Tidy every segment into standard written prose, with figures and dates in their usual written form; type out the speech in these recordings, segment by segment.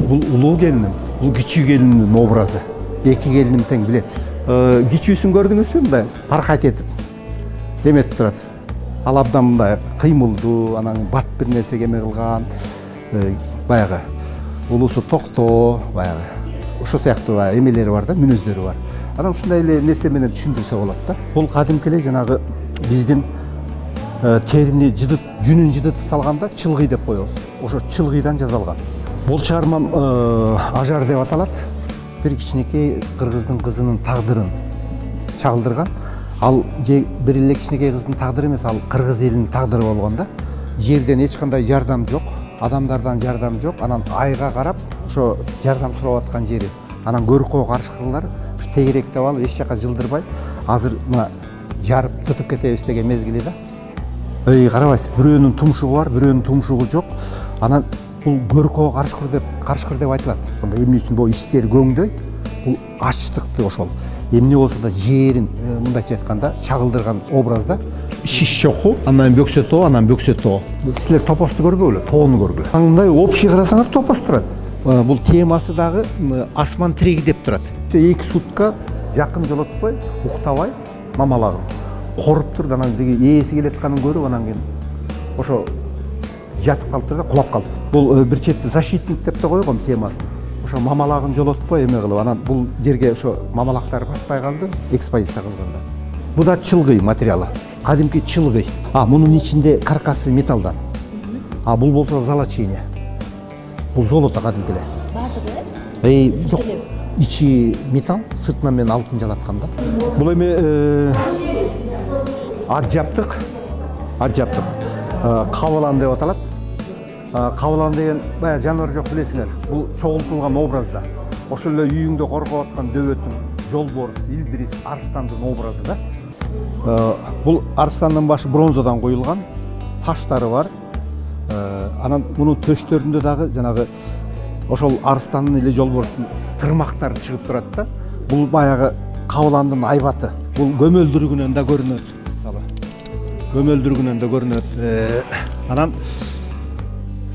бул улуу келиним, бул кичүү келиниmin образы. Эки келиним тең билет. Кичүүсүн көрдүңүзбү? Мындай паркат этип деметип турат. Ал абдан мындай кыймылдуу, анан бат бир нерсеге эме кылган, баягы улуусу токтоо, баягы ошо сыяктуу эмелери бар да, мүнөздөрү бар. Анан ушундай эле нерсе менен түшүндүрсө болот да. Бул кадимки эле жанагы биздин терини жыдыт, жүнүн жыдытып салганда чылгый деп коебуз. Ошо чылгыйдан жасалган. Бул чыгармам ажар деп аталат. Бир кичинекей кыргыздын кызынын тагдырын чагылдырган. Ал бир эле кичинекей кыздын тагдыры эмес, ал кыргыз элинин тагдыры болгон да. Жерден эч кандай жардам жок, адамдардан жардам жок. Анан айга карап ошо жардам сурап аткан жери. Анан көркөө каршыкырлар ушу тегеректеп алып эч жака жылдырбай, азыр мына жарып тытып кетебиз деген мезгили да. Карабайсыз, бирөөнүн тумшугу бар, бирөөнүн тумшугу жок. Анан бул көркөө каршыкыр деп айтылат. Мындай эмне үчүн бул иштер көңдөй, бул ачтыкты ошол. Эмне болсо да жерин мындайча айтканда чагылдырган образда шиш чоку, анан бөксөтөө, анан бөксөтөө. Силер топосту көрбөгүлө, тоону көргүлө. Мындай общий карасаңар топост турат. Бул темасы дагы асман тиреги деп турат. 2 сутка жакын жолотпой, уктабай мамалагын. Коруп турду, анан деги ээси келатканын көрүп, анан кийин ошо жатып калыптыр да, кулап калды. Бул бир чети защитник деп да койгон темасын. Ошо мамалагын жолотпой эме кылып, анан бул жерге ошо мамалактар батпай калды, экспозиция кылганда. Бу да чылгый материалы. Кадимки чылгый. Мунун ичинде каркасы металлдан. Бул болсо золочение. Бул золото кадимки эле. Бардыгы? Жок. Ичи металл, сыртынан менен алтын жалаткан да. Бул эми ат жаптык. Кабылан деп аталат. Кабылан деген баягы жаныбар жок билесиңер. Бул чогултулган образда. Ошол эле үйүңдө коргоп аткан дөбөтүн, жолборс, илбирис, арстандын образы да. Бул арстандын башы бронзадан коюлган, таштары бар. Анан мунун төштөрүндө дагы жанагы ошол арстандын эле жолборстун тырмактары чыгып турат да. Бул баягы кабыландын айбаты. Бул көмөлдүрүгүнөн да көрүнөт. Көмөлдүрүгүнөн да көрүнөт. Анан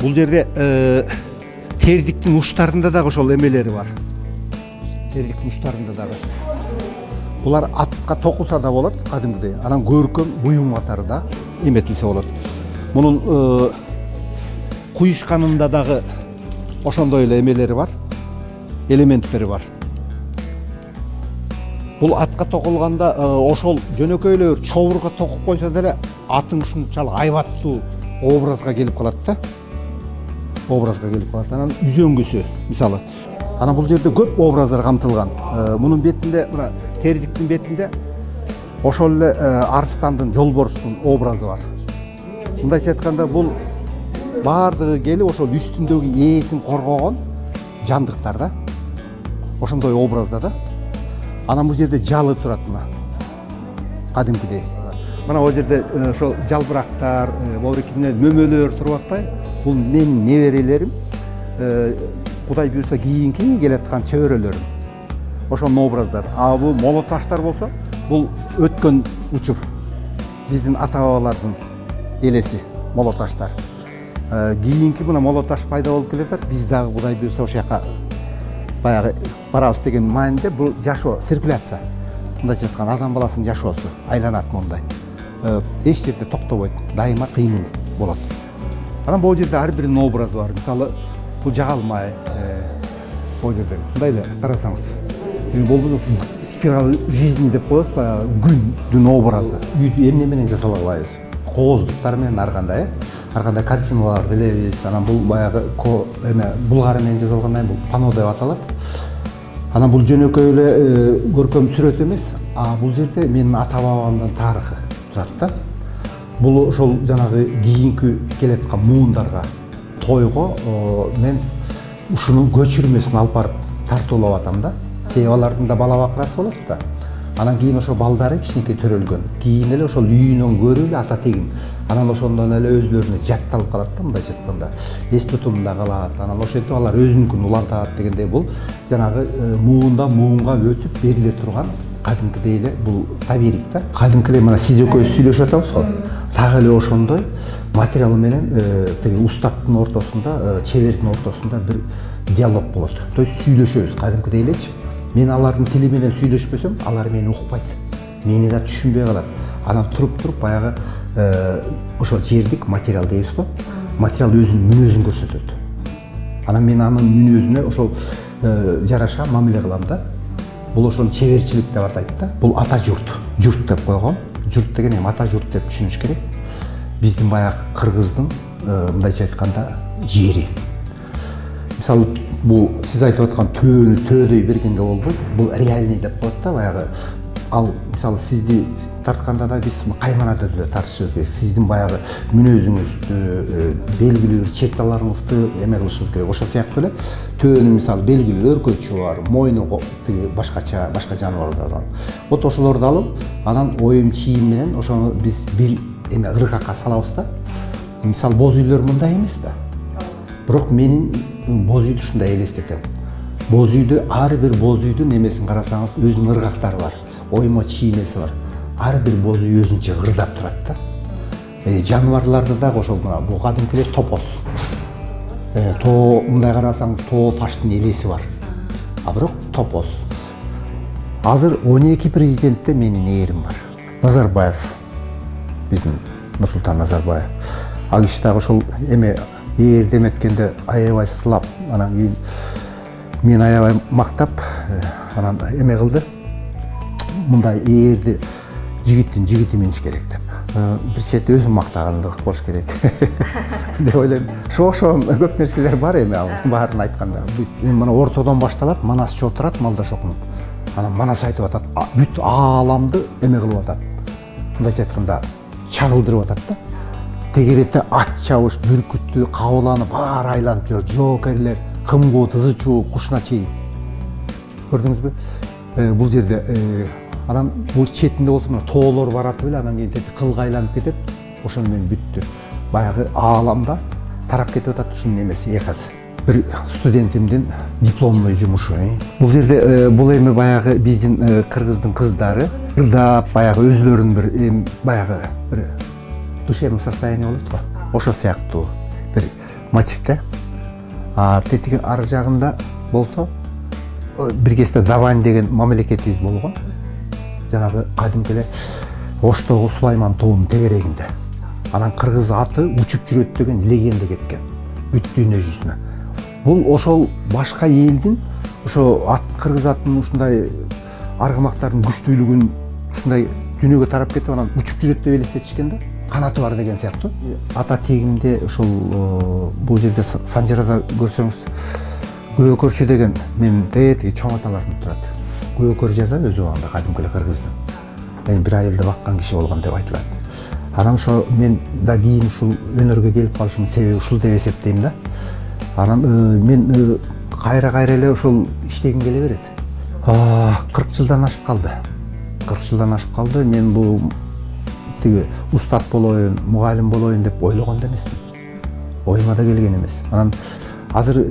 бул жерде тердиктин уштарында дагы ошол эмелери бар. Тердиктин уштарында дагы. Булар атка токулса да болот, кадимгидей. Анан көркөм буюм катары да эметилсе болот. Мунун куюшканында дагы ошондой эле эмелери бар, элементтери бар. Бул атка токулганда ошол жөнөкөй эле чобурга токуп койсо деле атын ушунчалык айбаттуу образга келип калат да. Образга келип калат. Анан үзөңгүсү мисалы. Анан бул жерде көп образдар камтылган. Мунун бетинде, мына тердиктин бетинде ошол эле арстандын, жолборстун образы бар. Мындайча айтканда бул баардыгы келип ошол үстүндөгү ээсин коргогон жандыктар да. Ошондой образда да. Анан бул жерде жалы турат мына. Кадимкидей. Мына бул жерде ошол жалбырактар, баурекине мөмөлөр туруп атпайбы? Бул менин неберелерим, Кудай буйруса кийинки келаткан чөбөрөлөрүм. Ошонун образдары. Бул моло таштар болсо, бул өткөн учур. Биздин ата-бабалардын элеси моло таштар. Кийинки мына моло таш пайда болуп келатат. Биз дагы Кудай буйруса ошол жака баягы барабыз деген маанидде бул жашоо, циркуляция. Мындайча айтканда адам баласынын жашоосу айланат мондай. Эч жерде токтобойт, дайыма кыймыл болот. Анан бул жерде ар биринин образы бар. Мисалы, бул жагалмай, бул жерде мындай эле карасаңыз. Бул спираль жизни деп коебуз, баягы күндүн образы. Эмне менен жасалгалайбыз? Кооздуктар менен ар кандай, картиналарды билебиз. Анан бул баягы булгары менен жасалган, бул пано деп аталат. Анан бул жөнөкөй эле көркөм сүрөт эмес, бул жерде менин ата-бабамдын тарыхы турат да. Бул ошол жанагы кийинки келаткан муундарга, тойго мен ушунун көчүрмөсүн алып барып тартуулап атам да. Себеби алардын да бала бакырасы болот да. Анан кийин ошо балдары кичинекей төрөлгөн. Кийин эле ошол үйүнөн көрүп эле ата тегин. Анан ошондон эле өзлөрүнө жатталып калат да, мындайча айтканда. Эс тутумда калат. Анан ошентип алар өзүнүкүн улантат дегендей бул жанагы муундан муунга өтүп бериле турган кадимкидей эле бул табирик да. Кадимкидей мына сиз экөөбүз сүйлөшүп атабыз го. Так эле ошондой материал менен тиги устаттын ортосунда, чебердин ортосунда бир диалог болот. То есть сүйлөшөбүз, кадимкидей элечи. Мен алардын тили менен сүйлөшпөсөм, алар мени укпайт. Мени да түшүнбөй калат. Анан туруп баягы ошо жердик материал дейбиз го. Материал өзүнүн мүнөзүн көрсөтөт. Анан мен анын мүнөзүнө ошол жараша мамиле кылам да. Бул ошол чеберчилик деп атайт да. Бул ата журт. Журт деп койгон. Журт деген эми ата журт деп түшүнүш керек. Биздин баягы кыргыздын мындайча айтканда жери. Мисалы бул сиз айтып аткан төөдөй бергенге болбойт. Бул реальный деп коет да баягы. Ал мисалы сизди тартканда да биз каймана түрдө тартышыбыз керек. Сиздин баягы мүнөзүңүздү, белгилүү бир черталарыңызды эме кылышыбыз керек. Ошол сыяктуу эле төөнүн мисалы белгилүү өркөчү бар, мойну тиги башка жаныбарлардан. Вот ошолорду алып, анан оюм чийим менен ошону биз бир эме ыргакка салабыз да. Мисалы боз үйлөр мындай эмес да. Бирок менин боз үйдү ушундай элестетем. Боз үйдө ар бир боз үйдүн эмесин карасаңыз өзүнүн ыргактары бар. Ойма чиймеси бар. Ар бир боз үй өзүнчө ырдап турат да. Жаныбарларда да ошол бул кадимкилер топоз. Мындай карасаң тоо таштын элеси бар. А бирок топоз. Азыр 12 президентте менин ээрим бар. Назарбаев. Биздин Нурсултан Назарбаев. Ал киши дагы ошол эме ээр деметкенде аябай сылап, анан кийин мен аябай мактап, анан эме кылды. Мындай ээрди жигиттин жигити мениш керек деп. Бир чети өзүм мактагандык болуш керек деп ойлойм. Ошо көп нерселер бар эми ал баарын айтканда. Мына ортодон башталат, манасчы отурат малдаш окунуп. Анан манас айтып атат, бүт ааламды эме кылып атат. Мындайча айтканда чагылдырып атат да. Тегеретте ат чабыш, бүркүттү, кабыланы баары айланып жүрөт. Жоокерлер, кымгуу, тызы чуу, кушуна чейин. Көрдүңүзбү? Бул жерде анан бул четинде болсо мына тоолор баратып эле анан кийин кылга айланып кетет. Ошону менен бүттү. Баягы ааламда тарап кетип атат ушунун эмеси экасы. Бир студентимдин дипломный жумушу. Бул жерде бул эми баягы биздин кыргыздын кыздары ырдап баягы өзүлөрүнүн бир баягы бир душевный состояние болот го. Ошол сыяктуу бир мотивде. Тетиги ар жагында болсо бир кезде Давань деген мамлекетибиз болгон. Жанагы кадимки эле Оштогу Сулайман тоонун тегерегинде. Анан кыргыз аты учуп жүрөт деген легенда кеткен. Бүт дүйнө жүзүнө. Бул ошол башка элдин ошо кыргыз аттын ушундай аргымактардын күчтүүлүгүн ушундай дүйнөгө тарап кетип анан учуп жүрөт деп элестетишкен да. Канаты бар деген сыяктуу. Ата тегимде ошол бул жерде Санжарада көрсөңүз Көкөрчү деген мен тетиги чоң аталарым турат. Көкөр жаза өзү убагында кадимки эле кыргыздын. Мен бир айылда баккан киши болгон деп айтылат. Анан ошо мен да кийин ушул өнөргө келип калышымдын себеби ушул деп эсептейм да. Анан мен кайра эле ошол иштегим келе берет. 40 жылдан ашып калды. 40 жылдан ашып калды. Мен бул тиги устат болоюн, мугалим болоюн деп ойлогон да эмесмин. Оюма да келген эмес. Анан азыр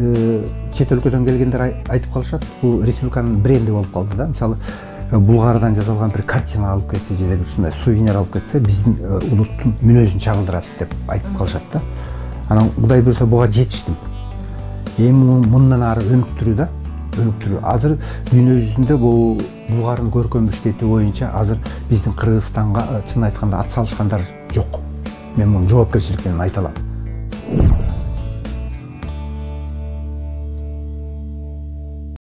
чет өлкөдөн келгендер айтып калышат, бул республиканын бренди болуп калды да. Мисалы Булгариядан жазылган бир картина алып кетсе же бир ушундай сувенир алып кетсе, биздин улуттун мүнөзүн чагылдырат деп айтып калышат да. Анан Кудай буйрса буга жетиштим. Эми мындан ары өнүктүрүү да, өнүктүрүү. Азыр дүйнө жүзүндө бул Булгардын көркөм иштети боюнча азыр биздин Кыргызстанга чын айтканда ат салышкандар жок. Мен муну жоопкерчилик менен айта алам.